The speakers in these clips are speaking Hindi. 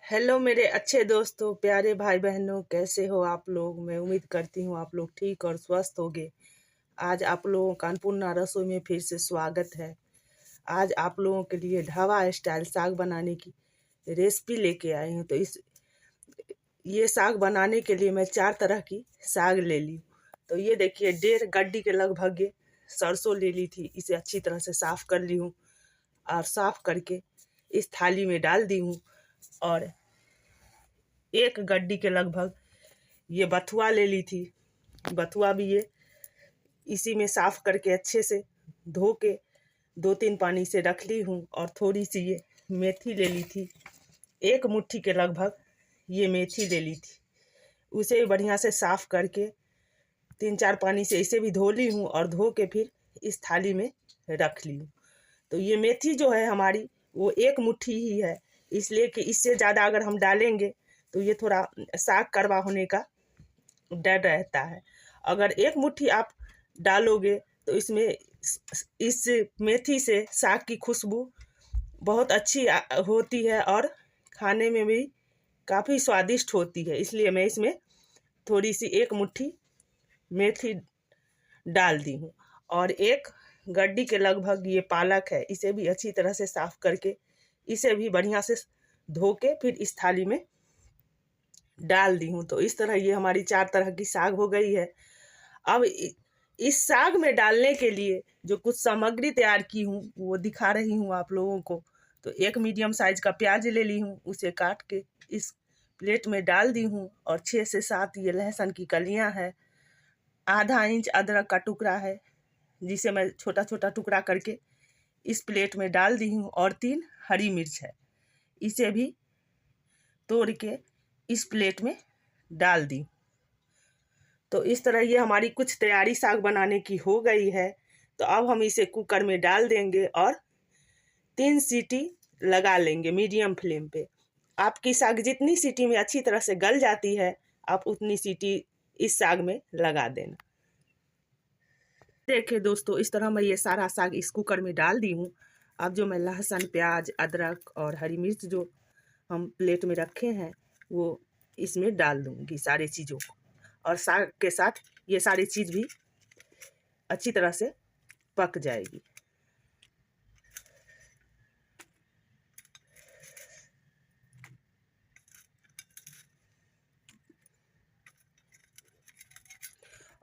हेलो मेरे अच्छे दोस्तों, प्यारे भाई बहनों, कैसे हो आप लोग। मैं उम्मीद करती हूँ आप लोग ठीक और स्वस्थ होंगे। आज आप लोगों का अन्नपूर्णा रसोई में फिर से स्वागत है। आज आप लोगों के लिए ढाबा स्टाइल साग बनाने की रेसिपी लेके आई हूँ। तो ये साग बनाने के लिए मैं 4 तरह की साग ले ली हूँ। तो ये देखिए, 1.5 गड्डी के लगभग ये सरसों ले ली थी। इसे अच्छी तरह से साफ कर ली हूँ और साफ करके इस थाली में डाल दी हूँ। और 1 गड्डी के लगभग ये बथुआ ले ली थी। बथुआ भी ये इसी में साफ करके अच्छे से धो के 2-3 पानी से रख ली हूँ। और थोड़ी सी ये मेथी ले ली थी, 1 मुट्ठी के लगभग ये मेथी ले ली थी। उसे भी बढ़िया से साफ करके 3-4 पानी से इसे भी धो ली हूँ और धो के फिर इस थाली में रख ली हूँ। तो ये मेथी जो है हमारी, वो 1 मुट्ठी ही है, इसलिए कि इससे ज़्यादा अगर हम डालेंगे तो ये थोड़ा साग कड़वा होने का डर रहता है। अगर 1 मुट्ठी आप डालोगे तो इसमें इस मेथी से साग की खुशबू बहुत अच्छी होती है और खाने में भी काफ़ी स्वादिष्ट होती है। इसलिए मैं इसमें थोड़ी सी 1 मुट्ठी मेथी डाल दी हूँ। और 1 गड्डी के लगभग ये पालक है, इसे भी अच्छी तरह से साफ करके इसे भी बढ़िया से धो के फिर इस थाली में डाल दी हूँ। तो इस तरह ये हमारी 4 तरह की साग हो गई है। अब इस साग में डालने के लिए जो कुछ सामग्री तैयार की हूँ वो दिखा रही हूँ आप लोगों को। तो 1 मीडियम साइज का प्याज ले ली हूँ, उसे काट के इस प्लेट में डाल दी हूँ। और 6 से 7 ये लहसुन की कलियाँ हैं। आधा इंच अदरक का टुकड़ा है, जिसे मैं छोटा छोटा टुकड़ा करके इस प्लेट में डाल दी हूँ। और 3 हरी मिर्च है, इसे भी तोड़ के इस प्लेट में डाल दी। तो इस तरह ये हमारी कुछ तैयारी साग बनाने की हो गई है। तो अब हम इसे कुकर में डाल देंगे और 3 सीटी लगा लेंगे मीडियम फ्लेम पे। आपकी साग जितनी सीटी में अच्छी तरह से गल जाती है, आप उतनी सीटी इस साग में लगा देना। देखिए दोस्तों, इस तरह मैं ये सारा साग इस कुकर में डाल दी हूँ। अब जो मैं लहसुन, प्याज, अदरक और हरी मिर्च जो हम प्लेट में रखे हैं वो इसमें डाल दूँगी सारे चीज़ों को। और साग के साथ ये सारी चीज़ भी अच्छी तरह से पक जाएगी।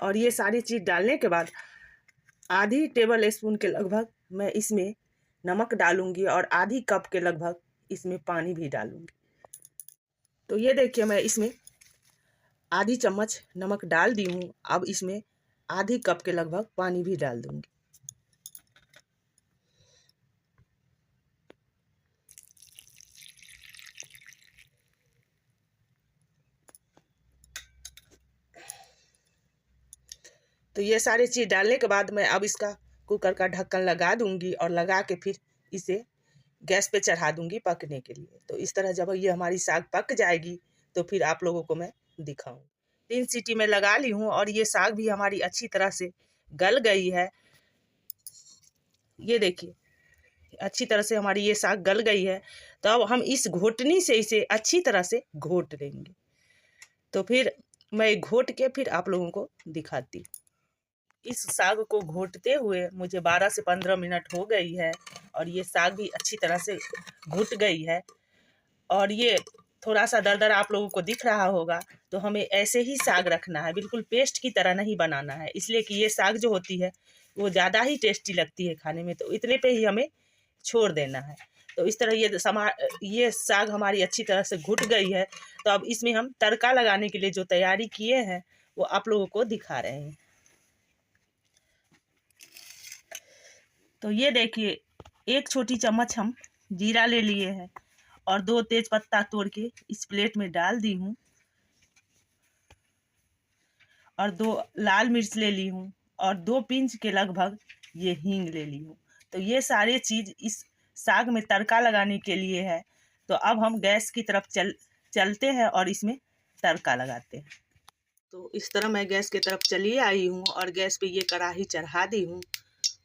और ये सारी चीज़ डालने के बाद आधी टेबल स्पून के लगभग मैं इसमें नमक डालूंगी और आधी कप के लगभग इसमें पानी भी डालूंगी। तो ये देखिए, मैं इसमें आधी चम्मच नमक डाल दी हूँ। अब इसमें आधी कप के लगभग पानी भी डाल दूंगी। तो ये सारी चीज़ डालने के बाद मैं अब इसका कुकर का ढक्कन लगा दूंगी और लगा के फिर इसे गैस पे चढ़ा दूंगी पकने के लिए। तो इस तरह जब ये हमारी साग पक जाएगी तो फिर आप लोगों को मैं दिखाऊँ। 3 सीटी में लगा ली हूँ और ये साग भी हमारी अच्छी तरह से गल गई है। ये देखिए, अच्छी तरह से हमारी ये साग गल गई है। तो अब हम इस घोटनी से इसे अच्छी तरह से घोट लेंगे। तो फिर मैं घोट के फिर आप लोगों को दिखाती हूँ। इस साग को घोटते हुए मुझे 12 से 15 मिनट हो गई है और ये साग भी अच्छी तरह से घुट गई है। और ये थोड़ा सा दरदरा आप लोगों को दिख रहा होगा। तो हमें ऐसे ही साग रखना है, बिल्कुल पेस्ट की तरह नहीं बनाना है, इसलिए कि ये साग जो होती है वो ज़्यादा ही टेस्टी लगती है खाने में। तो इतने पे ही हमें छोड़ देना है। तो इस तरह ये साग हमारी अच्छी तरह से घुट गई है। तो अब इसमें हम तड़का लगाने के लिए जो तैयारी किए हैं वो आप लोगों को दिखा रहे हैं। तो ये देखिए, 1 छोटी चम्मच हम जीरा ले लिए हैं और 2 तेज पत्ता तोड़ के इस प्लेट में डाल दी हूँ। और 2 लाल मिर्च ले ली हूँ और 2 पिंच के लगभग ये हींग ले ली हूँ। तो ये सारे चीज़ इस साग में तड़का लगाने के लिए है। तो अब हम गैस की तरफ चलते हैं और इसमें तड़का लगाते हैं। तो इस तरह मैं गैस की तरफ चली आई हूँ और गैस पे ये कढ़ाई चढ़ा दी हूँ।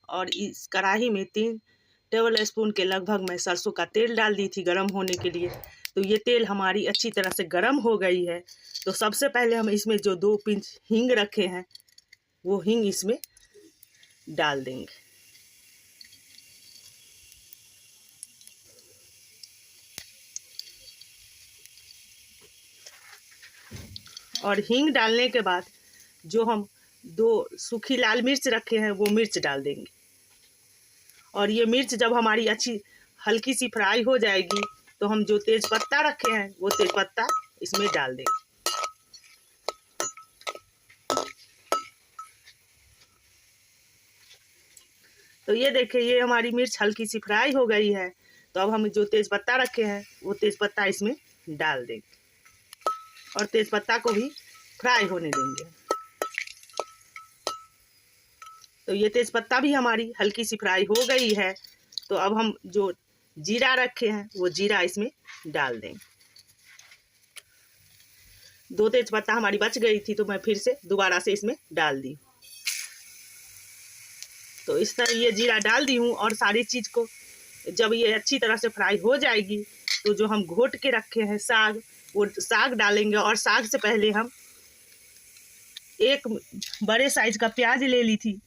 और इस कढ़ाई में 3 टेबल स्पून के लगभग मैं सरसों का तेल डाल दी थी गरम होने के लिए। तो ये तेल हमारी अच्छी तरह से गर्म हो गई है। तो सबसे पहले हम इसमें जो 2 पिंच हींग रखे हैं वो हींग इसमें डाल देंगे। और हींग डालने के बाद जो हम 2 सूखी लाल मिर्च रखे हैं वो मिर्च डाल देंगे। और ये मिर्च जब हमारी अच्छी हल्की सी फ्राई हो जाएगी तो हम जो तेज पत्ता रखे हैं वो तेज पत्ता इसमें डाल देंगे। तो ये देखिए ये हमारी मिर्च हल्की सी फ्राई हो गई है। तो अब हम जो तेज पत्ता रखे हैं वो तेज पत्ता इसमें डाल देंगे और तेज पत्ता को भी फ्राई होने देंगे। तो ये तेज पत्ता भी हमारी हल्की सी फ्राई हो गई है। तो अब हम जो जीरा रखे हैं वो जीरा इसमें डाल देंगे। 2 तेज पत्ता हमारी बच गई थी तो मैं फिर से दोबारा से इसमें डाल दी। तो इस तरह ये जीरा डाल दी हूँ और सारी चीज़ को जब ये अच्छी तरह से फ्राई हो जाएगी तो जो हम घोट के रखे हैं साग वो साग डालेंगे। और साग से पहले हम एक बड़े साइज का प्याज ले ली थी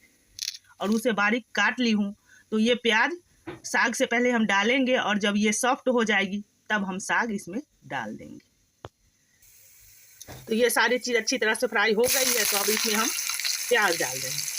और उसे बारीक काट ली हूँ। तो ये प्याज साग से पहले हम डालेंगे और जब ये सॉफ्ट हो जाएगी तब हम साग इसमें डाल देंगे। तो ये सारी चीज़ अच्छी तरह से फ्राई हो गई है। तो अब इसमें हम प्याज डाल देंगे।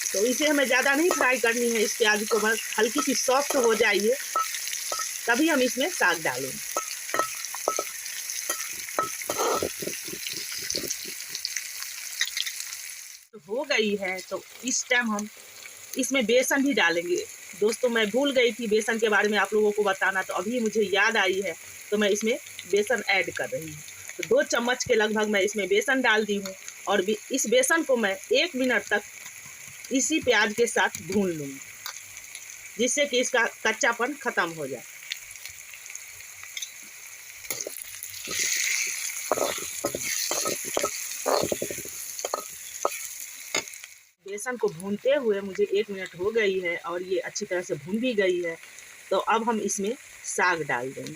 तो इसे हमें ज़्यादा नहीं फ्राई करनी है, इस प्याज को बस हल्की सी सॉफ्ट हो जाइए तभी हम इसमें साग डालेंगे। तो हो गई है तो इस टाइम हम इसमें बेसन भी डालेंगे। दोस्तों मैं भूल गई थी बेसन के बारे में आप लोगों को बताना, तो अभी मुझे याद आई है तो मैं इसमें बेसन ऐड कर रही हूँ। तो 2 चम्मच के लगभग मैं इसमें बेसन डाल दी हूँ और इस बेसन को मैं 1 मिनट तक इसी प्याज के साथ भून लूँगी जिससे कि इसका कच्चापन ख़त्म हो जाए। बेसन को भूनते हुए मुझे 1 मिनट हो गई है और ये अच्छी तरह से भून भी गई है। तो अब हम इसमें साग डाल देंगे।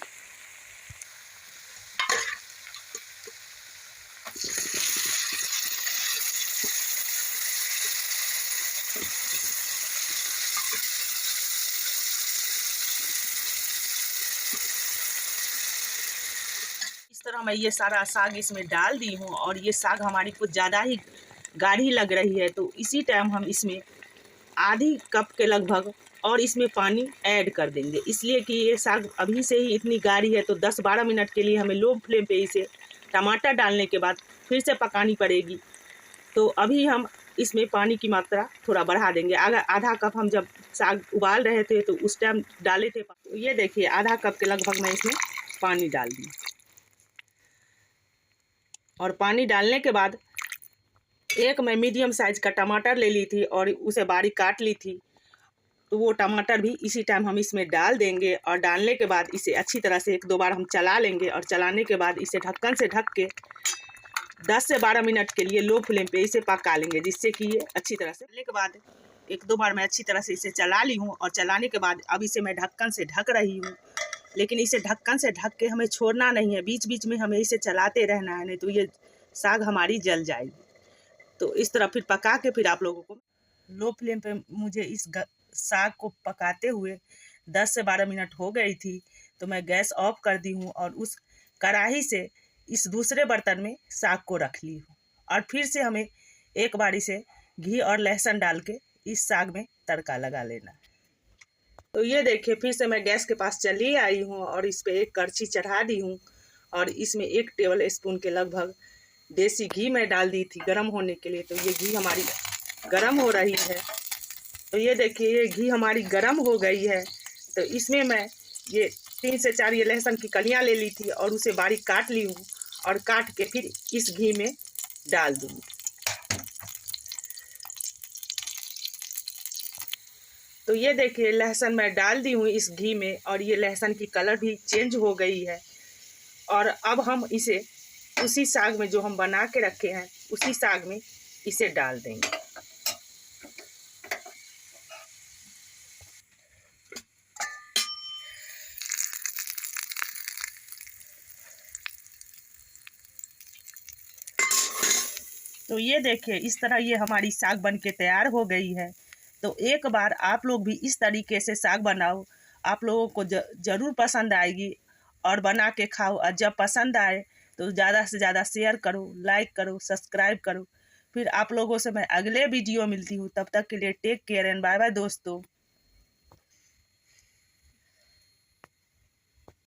इस तरह मैं ये सारा साग इसमें डाल दी हूँ और ये साग हमारी कुछ ज़्यादा ही गाढ़ी लग रही है। तो इसी टाइम हम इसमें आधी कप के लगभग और इसमें पानी ऐड कर देंगे, इसलिए कि ये साग अभी से ही इतनी गाढ़ी है। तो 10-12 मिनट के लिए हमें लो फ्लेम पे इसे टमाटर डालने के बाद फिर से पकानी पड़ेगी। तो अभी हम इसमें पानी की मात्रा थोड़ा बढ़ा देंगे। आधा कप हम जब साग उबाल रहे थे तो उस टाइम डाले थे। तो ये देखिए आधा कप के लगभग मैं इसमें पानी डाल दी और पानी डालने के बाद एक मैं मीडियम साइज़ का टमाटर ले ली थी और उसे बारीक काट ली थी। तो वो टमाटर भी इसी टाइम हम इसमें डाल देंगे और डालने के बाद इसे अच्छी तरह से 1-2 बार हम चला लेंगे और चलाने के बाद इसे ढक्कन से ढक के 10 से 12 मिनट के लिए लो फ्लेम पे इसे पका लेंगे जिससे कि ये अच्छी तरह से चलने के बाद 1-2 बार मैं अच्छी तरह से इसे चला ली हूँ और चलाने के बाद अब इसे मैं ढक्कन से ढक रही हूँ। लेकिन इसे ढक्कन से ढक के हमें छोड़ना नहीं है, बीच बीच में हमें इसे चलाते रहना है, नहीं तो ये साग हमारी जल जाएगी। तो इस तरह फिर पका के फिर आप लोगों को लो फ्लेम पे मुझे इस साग को पकाते हुए 10 से 12 मिनट हो गई थी। तो मैं गैस ऑफ कर दी हूँ और उस कढ़ाई से इस दूसरे बर्तन में साग को रख ली हूँ और फिर से हमें एक बारी से घी और लहसुन डाल के इस साग में तड़का लगा लेना। तो ये देखिए फिर से मैं गैस के पास चली आई हूँ और इस पे एक कड़छी चढ़ा दी हूँ और इसमें 1 टेबल स्पून के लगभग देसी घी मैं डाल दी थी गरम होने के लिए। तो ये घी हमारी गरम हो रही है। तो ये देखिए ये घी हमारी गरम हो गई है। तो इसमें मैं ये 3 से 4 ये लहसुन की कलियां ले ली थी और उसे बारीक काट ली हूँ और काट के फिर इस घी में डाल दूँगी। तो ये देखिए लहसुन मैं डाल दी हूँ इस घी में, और ये लहसुन की कलर भी चेंज हो गई है। और अब हम इसे उसी साग में जो हम बना के रखे हैं उसी साग में इसे डाल देंगे। तो ये देखिए इस तरह ये हमारी साग बन के तैयार हो गई है। तो एक बार आप लोग भी इस तरीके से साग बनाओ, आप लोगों को ज़रूर पसंद आएगी, और बना के खाओ। और जब पसंद आए तो ज़्यादा से ज़्यादा शेयर करो, लाइक करो, सब्सक्राइब करो। फिर आप लोगों से मैं अगले वीडियो मिलती हूँ। तब तक के लिए take care and bye bye दोस्तों।